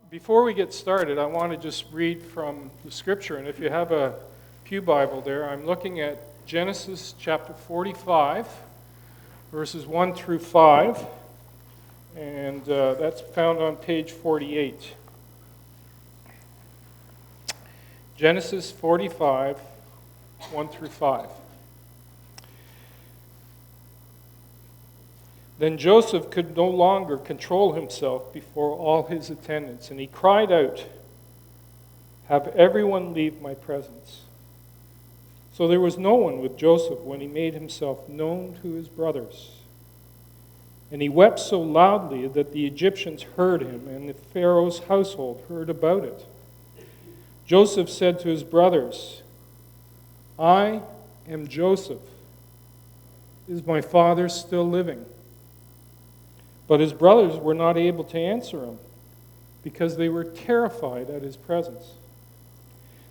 Before we get started, I want to just read from the scripture. And if you have a Pew Bible there, I'm looking at Genesis chapter 45, verses 1 through 5. And that's found on page 48. Genesis 45, 1 through 5. Then Joseph could no longer control himself before all his attendants, and he cried out, "Have everyone leave my presence." So there was no one with Joseph when he made himself known to his brothers. And he wept so loudly that the Egyptians heard him, and the Pharaoh's household heard about it. Joseph said to his brothers, "I am Joseph. Is my father still living?" But his brothers were not able to answer him, because they were terrified at his presence.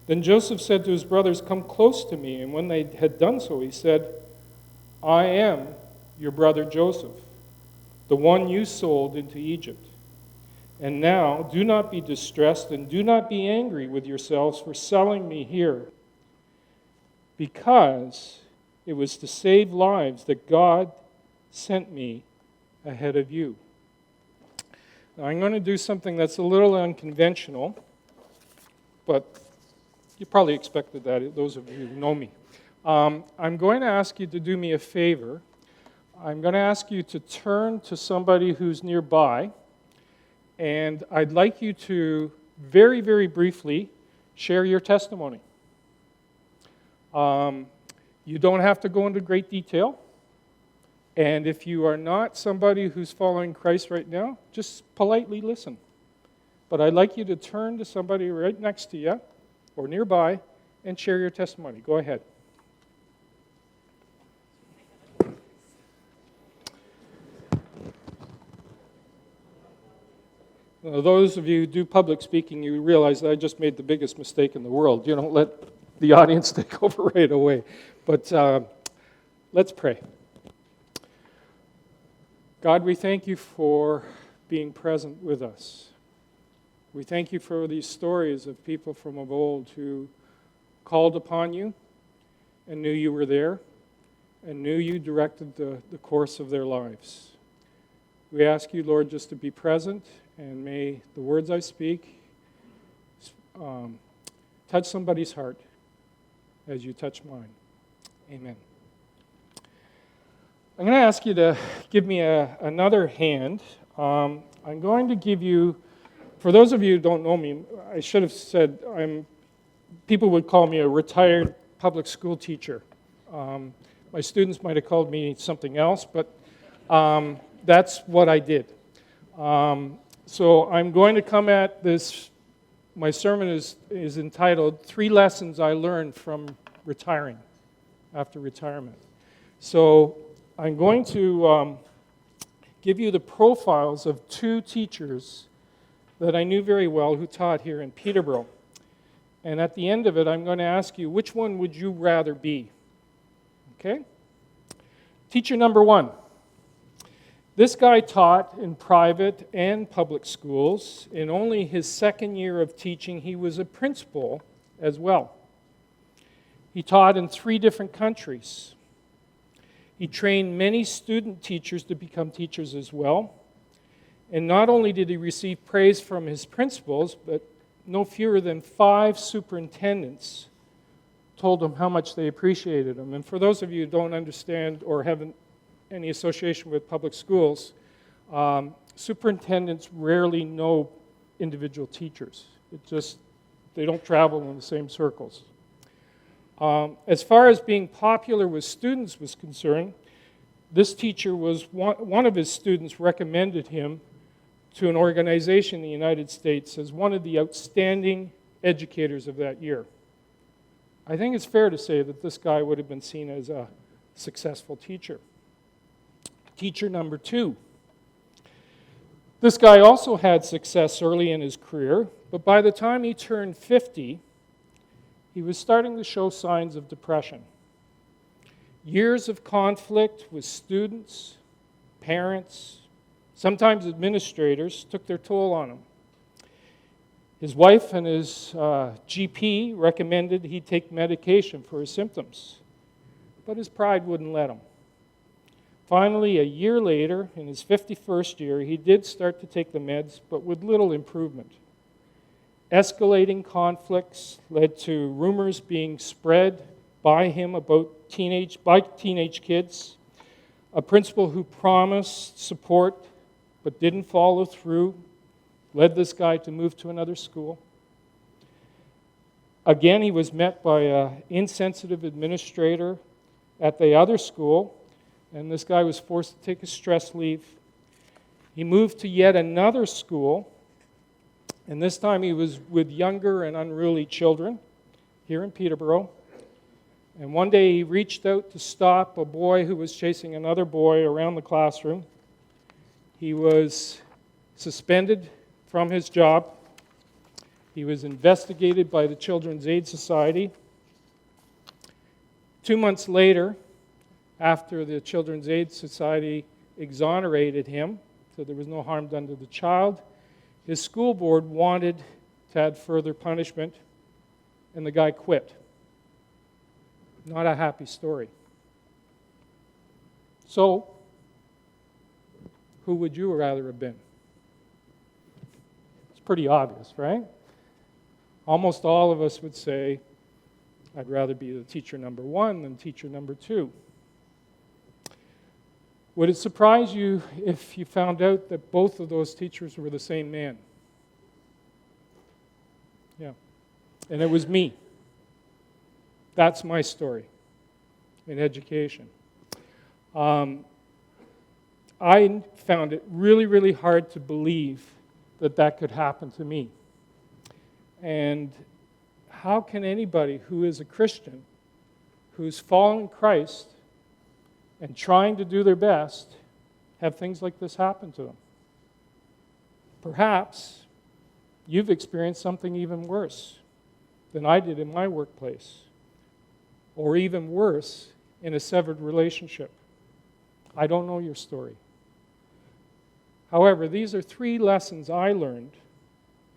Then Joseph said to his brothers, "Come close to me." And when they had done so, he said, "I am your brother Joseph, the one you sold into Egypt. And now do not be distressed and do not be angry with yourselves for selling me here, because it was to save lives that God sent me ahead of you." Now, I'm going to do something that's a little unconventional, but you probably expected that, those of you who know me. I'm going to ask you to do me a favor. I'm going to ask you to turn to somebody who's nearby, and I'd like you to very, very briefly share your testimony. You don't have to go into great detail. And if you are not somebody who's following Christ right now, just politely listen. But I'd like you to turn to somebody right next to you or nearby and share your testimony. Go ahead. Now, those of you who do public speaking, you realize that I just made the biggest mistake in the world. You don't let the audience take over right away. But let's pray. God, we thank you for being present with us. We thank you for these stories of people from of old who called upon you and knew you were there and knew you directed the course of their lives. We ask you, Lord, just to be present, and may the words I speak touch somebody's heart as you touch mine. Amen. I'm going to ask you to give me another hand. I'm going to give you, for those of you who don't know me, I should have said people would call me a retired public school teacher. My students might have called me something else, but that's what I did. So I'm going to come at this, my sermon is entitled, 3 Lessons I Learned from Retiring, after retirement. So I'm going to give you the profiles of 2 teachers that I knew very well who taught here in Peterborough. And at the end of it, I'm going to ask you, which one would you rather be? Okay? Teacher number 1. This guy taught in private and public schools. In only his 2nd year of teaching, he was a principal as well. He taught in 3 different countries. He trained many student teachers to become teachers as well. And not only did he receive praise from his principals, but no fewer than 5 superintendents told him how much they appreciated him. And for those of you who don't understand or haven't any association with public schools, superintendents rarely know individual teachers. They don't travel in the same circles. As far as being popular with students was concerned, this teacher was one of his students recommended him to an organization in the United States as one of the outstanding educators of that year. I think it's fair to say that this guy would have been seen as a successful teacher. Teacher number 2. This guy also had success early in his career, but by the time he turned 50, he was starting to show signs of depression. Years of conflict with students, parents, sometimes administrators took their toll on him. His wife and his GP recommended he take medication for his symptoms, but his pride wouldn't let him. Finally, a year later, in his 51st year, he did start to take the meds, but with little improvement. Escalating conflicts led to rumors being spread by him about teenage kids. A principal who promised support but didn't follow through led this guy to move to another school. Again, he was met by an insensitive administrator at the other school, and this guy was forced to take a stress leave. He moved to yet another school, and this time he was with younger and unruly children here in Peterborough. And one day he reached out to stop a boy who was chasing another boy around the classroom. He was suspended from his job. He was investigated by the Children's Aid Society. 2 months later, after the Children's Aid Society exonerated him, so there was no harm done to the child, his school board wanted to add further punishment, and the guy quit. Not a happy story. So, who would you rather have been? It's pretty obvious, right? Almost all of us would say, I'd rather be the teacher number one than teacher number two. Would it surprise you if you found out that both of those teachers were the same man? Yeah. And it was me. That's my story in education. I found it really, really hard to believe that that could happen to me. And how can anybody who is a Christian, who's following Christ and trying to do their best, have things like this happen to them? Perhaps you've experienced something even worse than I did in my workplace, or even worse, in a severed relationship. I don't know your story. However, these are 3 lessons I learned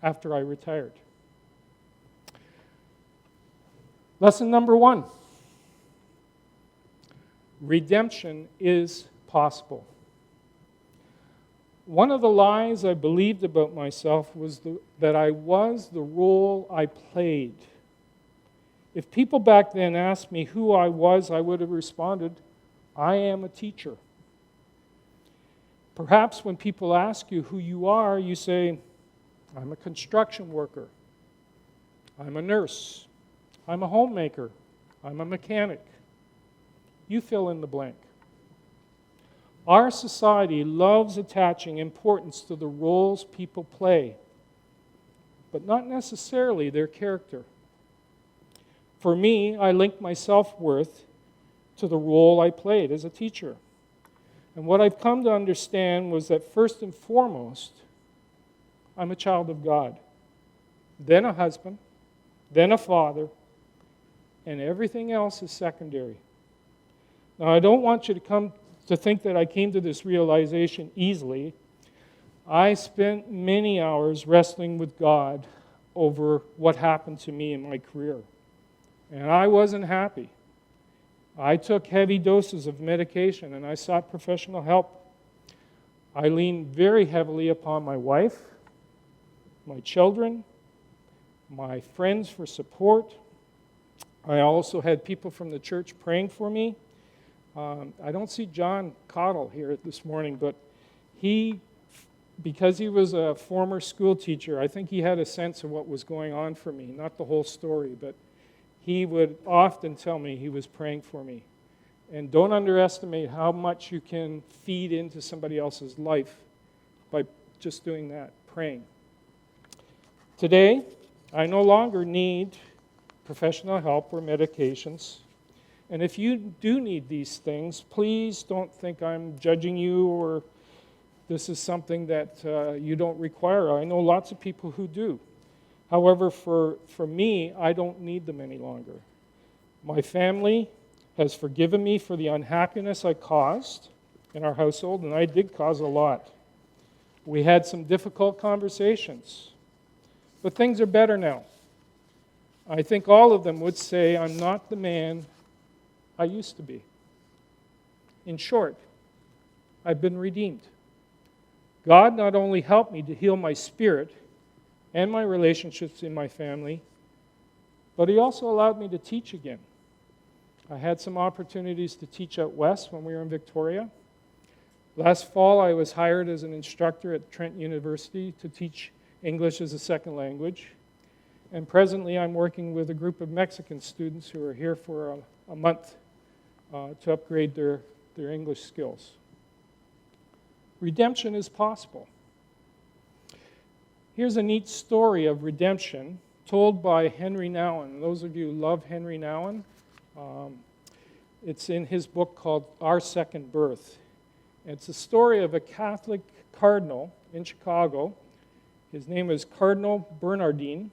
after I retired. Lesson number 1. Redemption is possible. One of the lies I believed about myself was that I was the role I played. If people back then asked me who I was, I would have responded, I am a teacher. Perhaps when people ask you who you are, you say, I'm a construction worker. I'm a nurse. I'm a homemaker. I'm a mechanic. You fill in the blank. Our society loves attaching importance to the roles people play, but not necessarily their character. For me, I linked my self-worth to the role I played as a teacher. And what I've come to understand was that first and foremost, I'm a child of God, then a husband, then a father, and everything else is secondary. Now, I don't want you to come to think that I came to this realization easily. I spent many hours wrestling with God over what happened to me in my career. And I wasn't happy. I took heavy doses of medication and I sought professional help. I leaned very heavily upon my wife, my children, my friends for support. I also had people from the church praying for me. I don't see John Cottle here this morning, but because he was a former school teacher, I think he had a sense of what was going on for me, not the whole story, but he would often tell me he was praying for me. And don't underestimate how much you can feed into somebody else's life by just doing that, praying. Today, I no longer need professional help or medications. And if you do need these things, please don't think I'm judging you or this is something that you don't require. I know lots of people who do. However, for me, I don't need them any longer. My family has forgiven me for the unhappiness I caused in our household, and I did cause a lot. We had some difficult conversations. But things are better now. I think all of them would say, I'm not the man I used to be. In short, I've been redeemed. God not only helped me to heal my spirit and my relationships in my family, but He also allowed me to teach again. I had some opportunities to teach out west when we were in Victoria. Last fall, I was hired as an instructor at Trent University to teach English as a second language. And presently, I'm working with a group of Mexican students who are here for a month to upgrade their English skills. Redemption is possible. Here's a neat story of redemption told by Henry Nouwen. Those of you who love Henry Nouwen, it's in his book called Our Second Birth. It's a story of a Catholic cardinal in Chicago. His name is Cardinal Bernardin,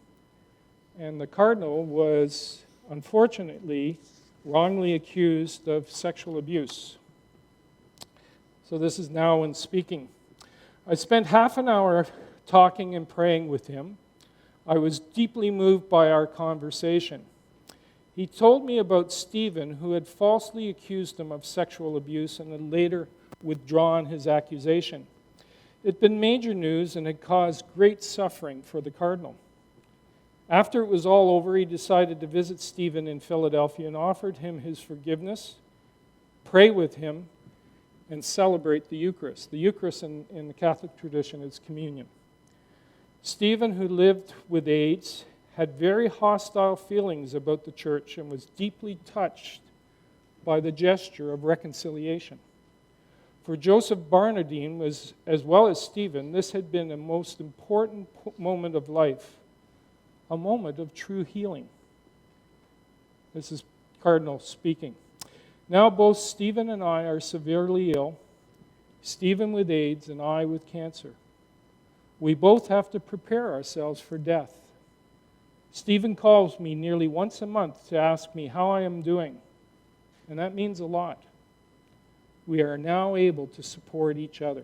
and the cardinal was, unfortunately, wrongly accused of sexual abuse. So this is Nouwen speaking. I spent half an hour talking and praying with him. I was deeply moved by our conversation. He told me about Stephen, who had falsely accused him of sexual abuse and had later withdrawn his accusation. It had been major news and had caused great suffering for the cardinal. After it was all over, he decided to visit Stephen in Philadelphia and offered him his forgiveness, pray with him, and celebrate the Eucharist. The Eucharist in the Catholic tradition is communion. Stephen, who lived with AIDS, had very hostile feelings about the church and was deeply touched by the gesture of reconciliation. For Joseph Barnardine, as well as Stephen, this had been a most important moment of life, a moment of true healing. This is Cardinal speaking. Now both Stephen and I are severely ill, Stephen with AIDS and I with cancer. We both have to prepare ourselves for death. Stephen calls me nearly once a month to ask me how I am doing, and that means a lot. We are now able to support each other.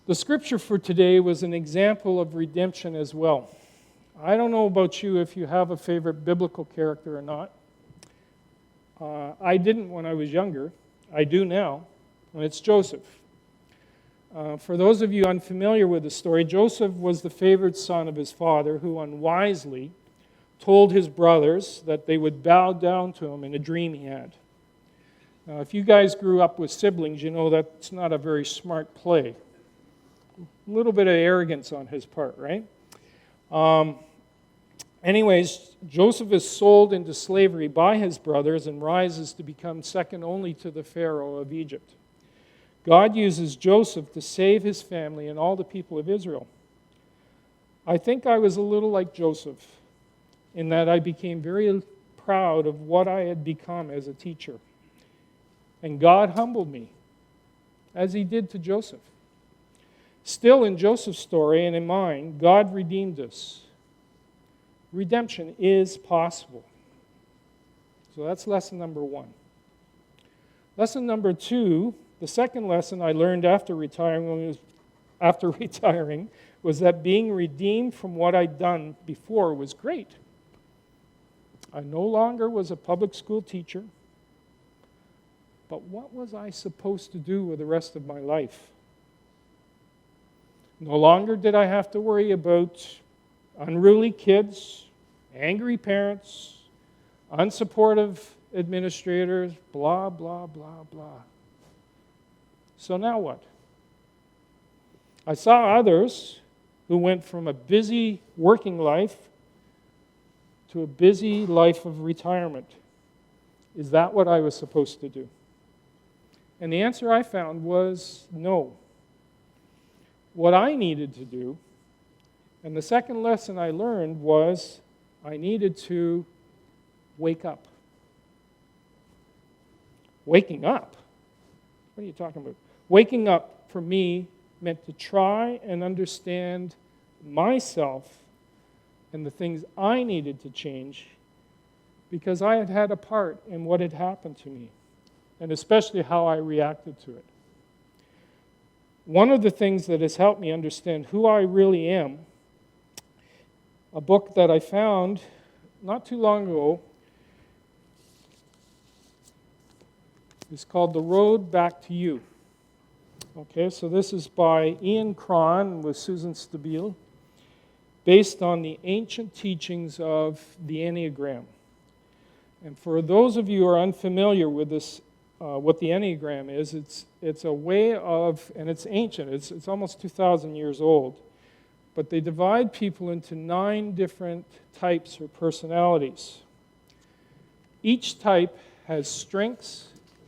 The scripture for today was an example of redemption as well. I don't know about you if you have a favorite biblical character or not. I didn't when I was younger. I do now, and it's Joseph. For those of you unfamiliar with the story, Joseph was the favored son of his father, who unwisely told his brothers that they would bow down to him in a dream he had. Now, if you guys grew up with siblings, you know that's not a very smart play. A little bit of arrogance on his part, right? Anyways, Joseph is sold into slavery by his brothers and rises to become second only to the Pharaoh of Egypt. God uses Joseph to save his family and all the people of Israel. I think I was a little like Joseph in that I became very proud of what I had become as a teacher. And God humbled me, as He did to Joseph. Still, in Joseph's story and in mine, God redeemed us. Redemption is possible. So that's lesson number 1. Lesson number 2, the second lesson I learned after retiring was that being redeemed from what I'd done before was great. I no longer was a public school teacher, but what was I supposed to do with the rest of my life? No longer did I have to worry about unruly kids, angry parents, unsupportive administrators, blah, blah, blah, blah. So now what? I saw others who went from a busy working life to a busy life of retirement. Is that what I was supposed to do? And the answer I found was no. What I needed to do, and the second lesson I learned was I needed to wake up. Waking up? What are you talking about? Waking up for me meant to try and understand myself and the things I needed to change because I had had a part in what had happened to me. and especially how I reacted to it. One of the things that has helped me understand who I really am, a book that I found not too long ago, is called The Road Back to You. Okay, so this is by Ian Cron with Susan Stabile, based on the ancient teachings of the Enneagram. And for those of you who are unfamiliar with this, what the Enneagram is, it's a way of, and it's ancient, it's almost 2,000 years old, but they divide people into 9 different types or personalities. Each type has strengths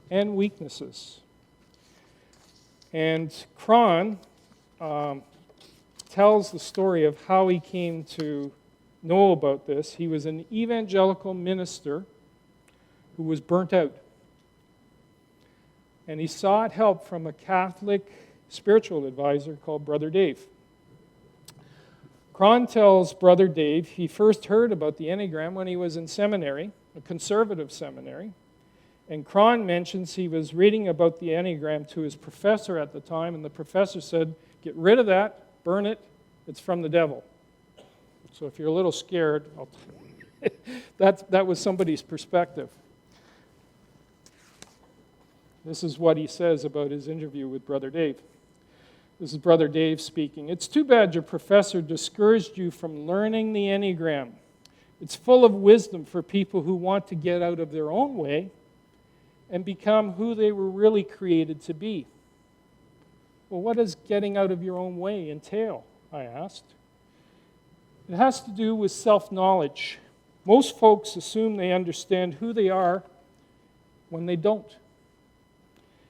and weaknesses. And Cron tells the story of how he came to know about this. He was an evangelical minister who was burnt out. And he sought help from a Catholic spiritual advisor called Brother Dave. Cron tells Brother Dave he first heard about the Enneagram when he was in seminary, a conservative seminary. And Cron mentions he was reading about the Enneagram to his professor at the time, and the professor said, "Get rid of that, burn it, it's from the devil." So if you're a little scared, that was somebody's perspective. This is what he says about his interview with Brother Dave. This is Brother Dave speaking. "It's too bad your professor discouraged you from learning the Enneagram. It's full of wisdom for people who want to get out of their own way and become who they were really created to be." Well, what does getting out of your own way entail? I asked. It has to do with self-knowledge. Most folks assume they understand who they are when they don't.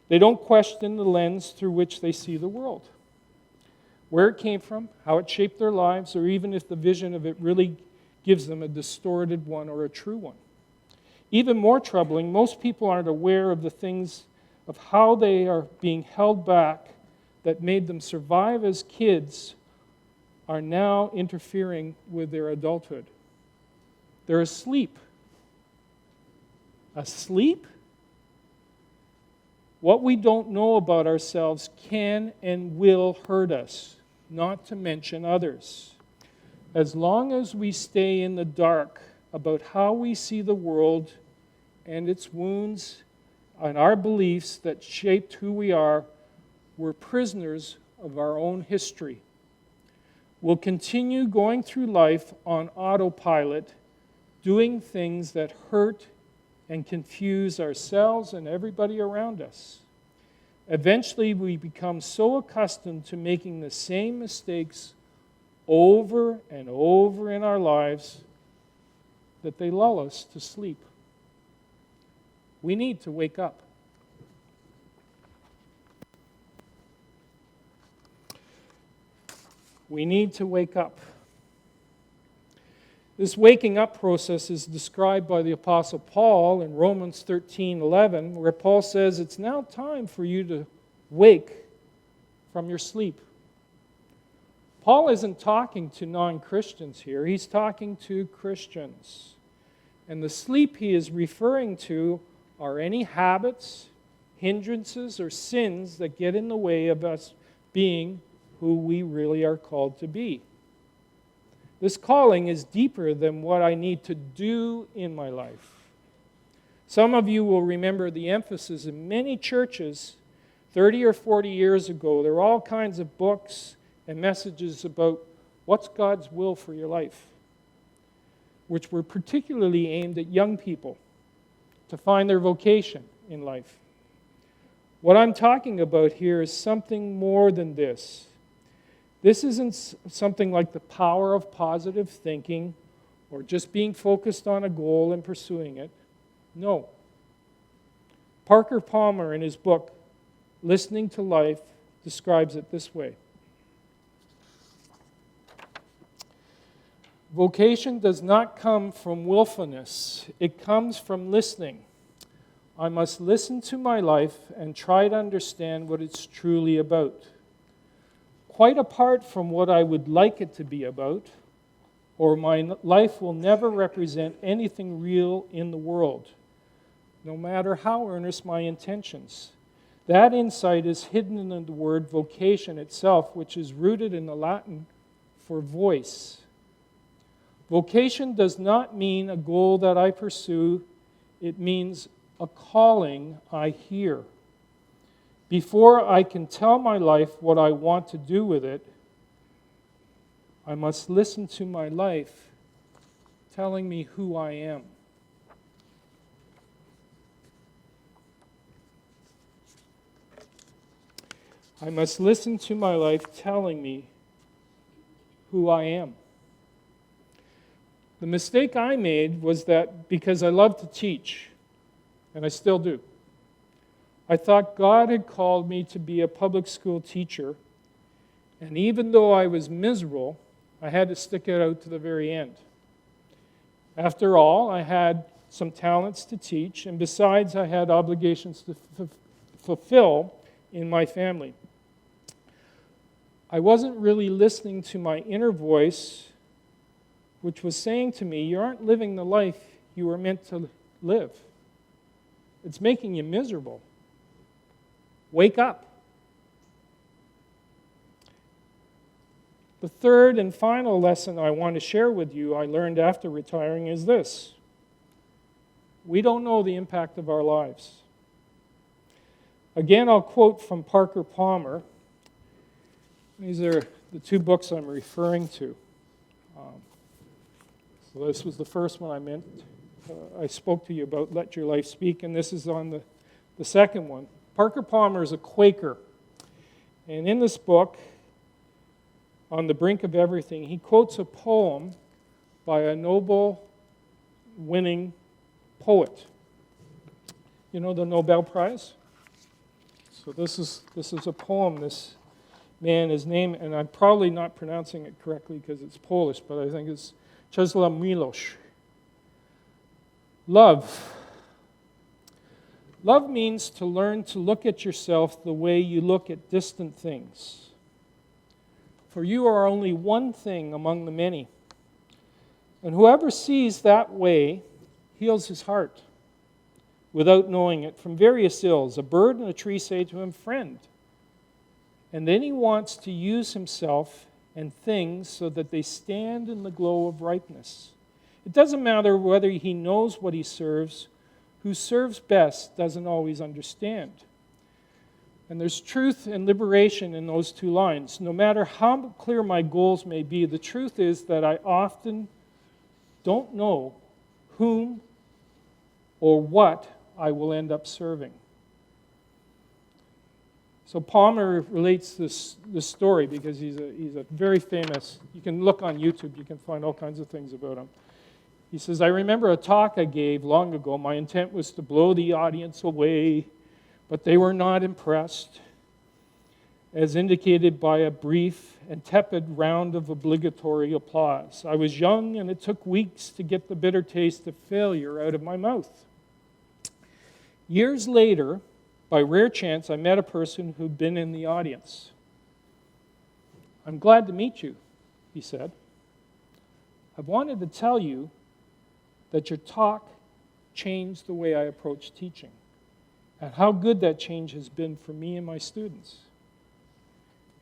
They don't question the lens through which they see the world, where it came from, how it shaped their lives, or even if the vision of it really gives them a distorted one or a true one. Even more troubling, most people aren't aware of the things of how they are being held back that made them survive as kids are now interfering with their adulthood. They're asleep. Asleep? What we don't know about ourselves can and will hurt us, not to mention others. As long as we stay in the dark about how we see the world and its wounds and our beliefs that shaped who we are, we're prisoners of our own history. We'll continue going through life on autopilot, doing things that hurt and confuse ourselves and everybody around us. Eventually, we become so accustomed to making the same mistakes over and over in our lives that they lull us to sleep. We need to wake up. We need to wake up. This waking up process is described by the Apostle Paul in Romans 13:11, where Paul says, "It's now time for you to wake from your sleep." Paul isn't talking to non-Christians here. He's talking to Christians. And the sleep he is referring to are any habits, hindrances, or sins that get in the way of us being who we really are called to be. This calling is deeper than what I need to do in my life. Some of you will remember the emphasis in many churches 30 or 40 years ago. There were all kinds of books and messages about what's God's will for your life, which were particularly aimed at young people to find their vocation in life. What I'm talking about here is something more than this. This isn't something like the power of positive thinking or just being focused on a goal and pursuing it. No. Parker Palmer, in his book, Listening to Life, describes it this way. Vocation does not come from willfulness. It comes from listening. I must listen to my life and try to understand what it's truly about. Quite apart from what I would like it to be about, or my life will never represent anything real in the world. no matter how earnest my intentions. That insight is hidden in the word vocation itself, which is rooted in the Latin for voice. Vocation does not mean a goal that I pursue. It means a calling I hear. Before I can tell my life what I want to do with it, I must listen to my life telling me who I am. I must listen to my life telling me who I am. The mistake I made was that because I love to teach, and I still do, I thought God had called me to be a public school teacher, and even though I was miserable, I had to stick it out to the very end. After all, I had some talents to teach, and besides, I had obligations to fulfill in my family. I wasn't really listening to my inner voice, which was saying to me, you aren't living the life you were meant to live. It's making you miserable. Wake up. The third and final lesson I want to share with you I learned after retiring is this. We don't know the impact of our lives. Again, I'll quote from Parker Palmer. These are the two books I'm referring to. So this was the first one I spoke to you about, Let Your Life Speak, and this is on the second one. Parker Palmer is a Quaker, and in this book, On the Brink of Everything, he quotes a poem by a Nobel-winning poet. You know the Nobel Prize? So this is a poem, this man, his name, and I'm probably not pronouncing it correctly because it's Polish, but I think it's Czesław Miłosz. Love. Love means to learn to look at yourself the way you look at distant things. For you are only one thing among the many. And whoever sees that way heals his heart without knowing it from various ills. A bird and a tree say to him, friend. And then he wants to use himself and things so that they stand in the glow of ripeness. It doesn't matter whether he knows what he serves. Who serves best doesn't always understand. And there's truth and liberation in those two lines. No matter how clear my goals may be, the truth is that I often don't know whom or what I will end up serving. So Palmer relates this story because he's a very famous, you can look on YouTube, you can find all kinds of things about him. He says, I remember a talk I gave long ago. My intent was to blow the audience away, but they were not impressed, as indicated by a brief and tepid round of obligatory applause. I was young, and it took weeks to get the bitter taste of failure out of my mouth. Years later, by rare chance, I met a person who'd been in the audience. I'm glad to meet you, he said. I've wanted to tell you that your talk changed the way I approach teaching, and how good that change has been for me and my students.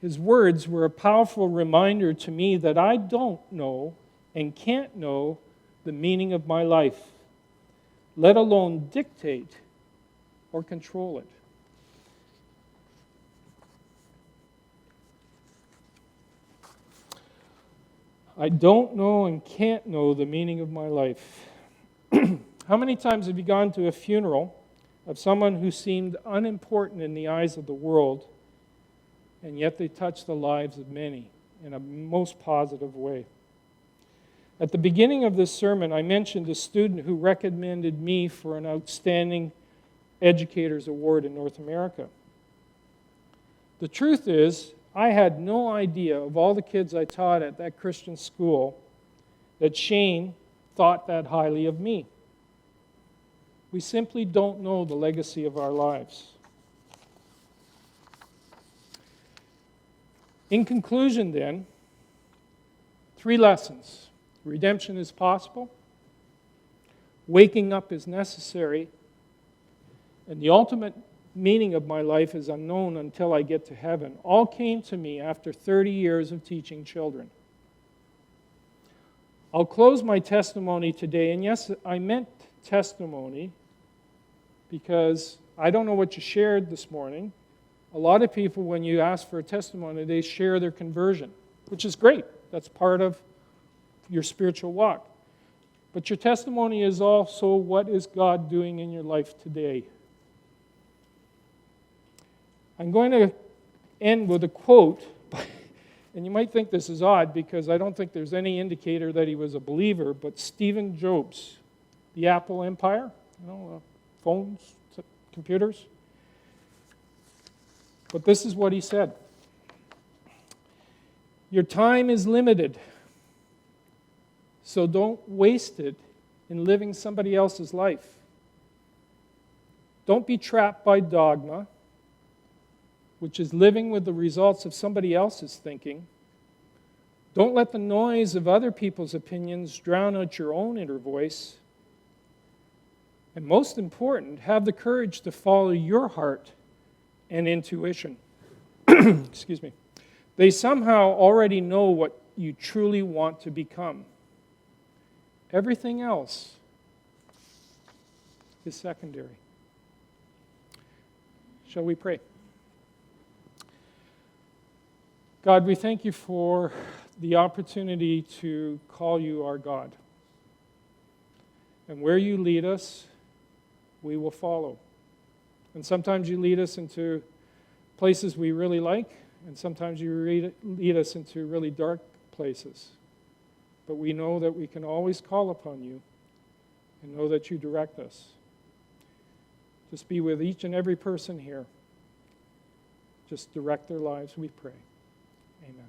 His words were a powerful reminder to me that I don't know and can't know the meaning of my life, let alone dictate or control it. I don't know and can't know the meaning of my life. How many times have you gone to a funeral of someone who seemed unimportant in the eyes of the world, and yet they touched the lives of many in a most positive way? At the beginning of this sermon, I mentioned a student who recommended me for an Outstanding Educators Award in North America. The truth is, I had no idea of all the kids I taught at that Christian school that Shane thought that highly of me. We simply don't know the legacy of our lives. In conclusion, then, 3 lessons. Redemption is possible. Waking up is necessary. and the ultimate meaning of my life is unknown until I get to heaven, all came to me after 30 years of teaching children. I'll close my testimony today, and yes, I meant testimony because I don't know what you shared this morning. A lot of people, when you ask for a testimony, they share their conversion, which is great. That's part of your spiritual walk. But your testimony is also what is God doing in your life today. I'm going to end with a quote, and you might think this is odd because I don't think there's any indicator that he was a believer, but Stephen Jobs, the Apple empire, phones, computers. But this is what he said. Your time is limited, so don't waste it in living somebody else's life. Don't be trapped by dogma, which is living with the results of somebody else's thinking. Don't let the noise of other people's opinions drown out your own inner voice. And most important, have the courage to follow your heart and intuition. Excuse me. They somehow already know what you truly want to become. Everything else is secondary. Shall we pray? God, we thank you for the opportunity to call you our God. And where you lead us, we will follow. And sometimes you lead us into places we really like, and sometimes you lead us into really dark places. But we know that we can always call upon you and know that you direct us. Just be with each and every person here. Just direct their lives, we pray. Amen.